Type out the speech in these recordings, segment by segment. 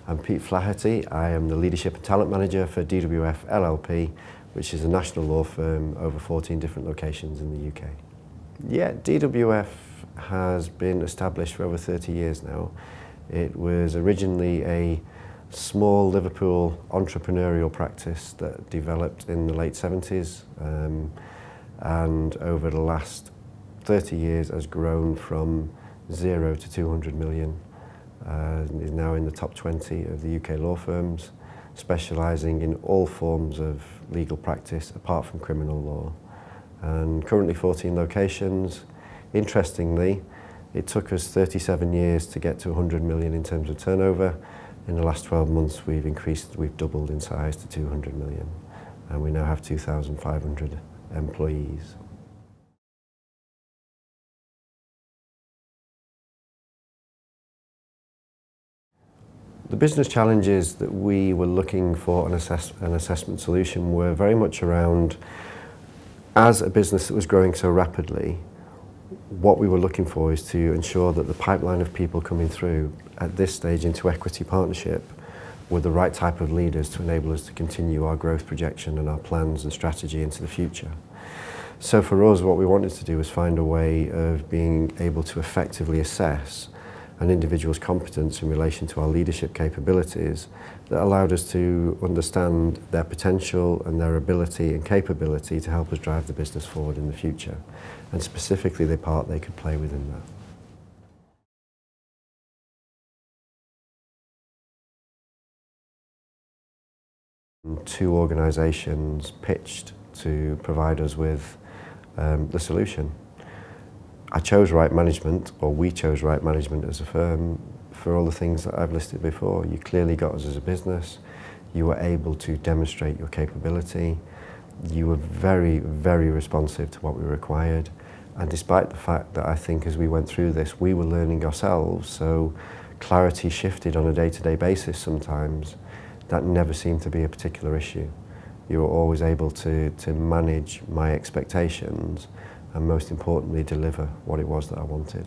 I'm Pete Flaherty. I am the Leadership and Talent Manager for DWF LLP, which is a national law firm over 14 different locations in the UK. Yeah, DWF has been established for over 30 years now. It was originally a small Liverpool entrepreneurial practice that developed in the late 70s and over the last 30 years has grown from 0 to 200 million. Is now in the top 20 of the UK law firms, specialising in all forms of legal practice apart from criminal law. And currently 14 locations. Interestingly, it took us 37 years to get to 100 million in terms of turnover. In the last 12 months we've doubled in size to 200 million, and we now have 2,500 employees. The business challenges that we were looking for an assessment solution were very much around, as a business that was growing so rapidly, what we were looking for is to ensure that the pipeline of people coming through at this stage into equity partnership were the right type of leaders to enable us to continue our growth projection and our plans and strategy into the future. So for us, what we wanted to do was find a way of being able to effectively assess an individual's competence in relation to our leadership capabilities that allowed us to understand their potential and their ability and capability to help us drive the business forward in the future, and specifically the part they could play within that. Two organisations pitched to provide us with the solution. I chose Right Management, or we chose Right Management as a firm, for all the things that I've listed before. You clearly got us as a business. You were able to demonstrate your capability. You were very, very responsive to what we required. And despite the fact that I think as we went through this, we were learning ourselves, so clarity shifted on a day-to-day basis sometimes, that never seemed to be a particular issue. You were always able to manage my expectations and most importantly deliver what it was that I wanted.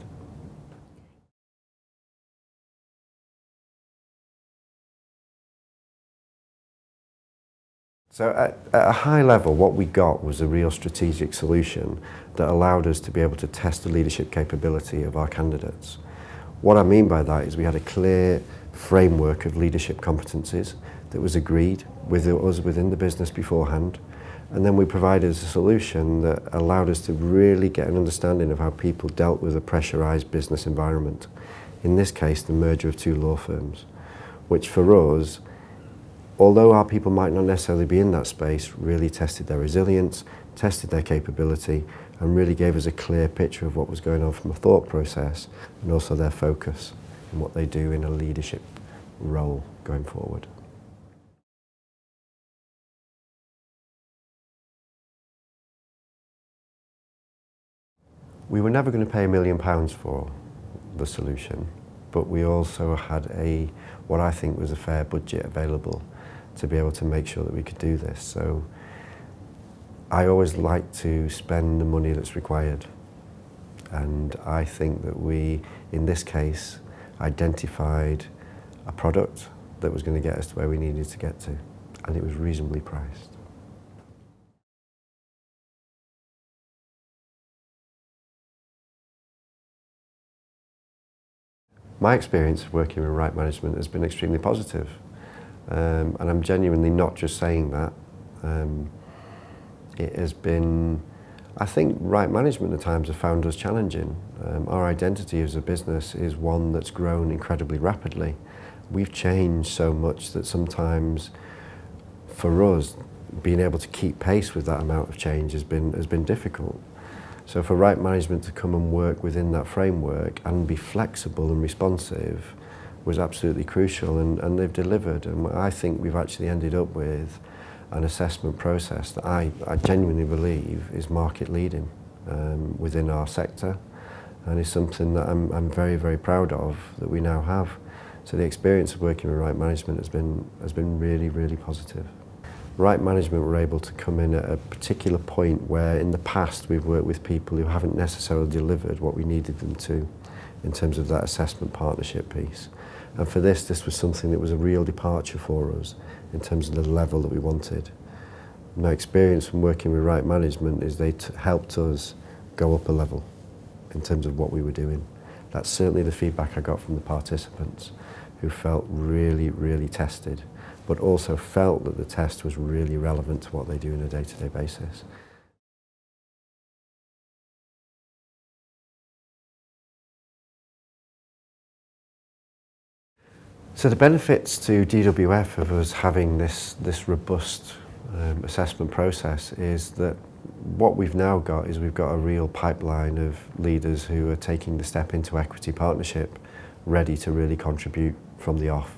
So at a high level, what we got was a real strategic solution that allowed us to be able to test the leadership capability of our candidates. What I mean by that is we had a clear framework of leadership competencies that was agreed with us within the business beforehand. And then we provided a solution that allowed us to really get an understanding of how people dealt with a pressurised business environment. In this case, the merger of two law firms, which for us, although our people might not necessarily be in that space, really tested their resilience, tested their capability, and really gave us a clear picture of what was going on from a thought process and also their focus and what they do in a leadership role going forward. We were never going to pay £1 million for the solution, but we also had what I think was a fair budget available to be able to make sure that we could do this. So I always like to spend the money that's required, and I think that we, in this case, identified a product that was going to get us to where we needed to get to, and it was reasonably priced. My experience of working with Right Management has been extremely positive, and I'm genuinely not just saying that. It has been, I think Right Management at times have found us challenging. Our identity as a business is one that's grown incredibly rapidly. We've changed so much that sometimes for us being able to keep pace with that amount of change has been difficult. So for Right Management to come and work within that framework and be flexible and responsive was absolutely crucial, and they've delivered. And I think we've actually ended up with an assessment process that I genuinely believe is market leading within our sector, and is something that I'm very, very proud of that we now have. So the experience of working with Right Management has been really, really positive. Right Management were able to come in at a particular point where in the past we've worked with people who haven't necessarily delivered what we needed them to in terms of that assessment partnership piece. And for this was something that was a real departure for us in terms of the level that we wanted. My experience from working with Right Management is they helped us go up a level in terms of what we were doing. That's certainly the feedback I got from the participants, who felt really, really tested, but also felt that the test was really relevant to what they do on a day-to-day basis. So the benefits to DWF of us having this robust assessment process is that what we've now got is we've got a real pipeline of leaders who are taking the step into equity partnership, ready to really contribute from the off.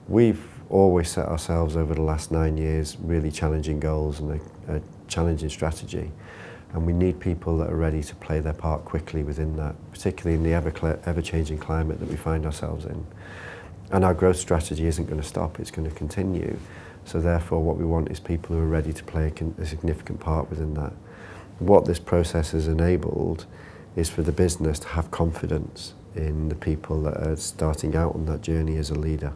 We've always set ourselves over the last 9 years really challenging goals and a challenging strategy, and we need people that are ready to play their part quickly within that, particularly in the ever-changing climate that we find ourselves in. And our growth strategy isn't going to stop, it's going to continue. So therefore what we want is people who are ready to play a significant part within that. What this process has enabled is for the business to have confidence in the people that are starting out on that journey as a leader,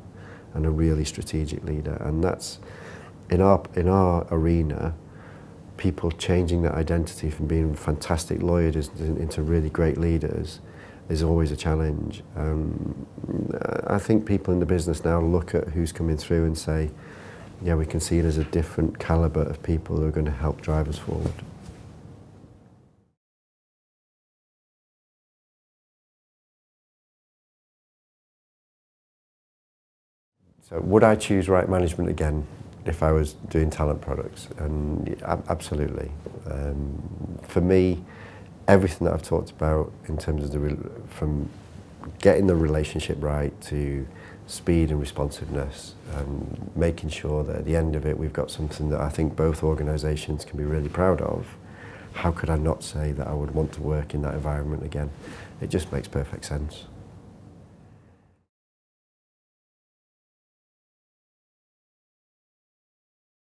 and a really strategic leader. And that's, in our arena, people changing their identity from being fantastic lawyers into really great leaders is always a challenge. I think people in the business now look at who's coming through and say, yeah, we can see it as a different calibre of people who are going to help drive us forward. So would I choose Right Management again if I was doing talent products? And absolutely. For me, everything that I've talked about in terms of from getting the relationship right to speed and responsiveness, and making sure that at the end of it we've got something that I think both organisations can be really proud of, how could I not say that I would want to work in that environment again? It just makes perfect sense.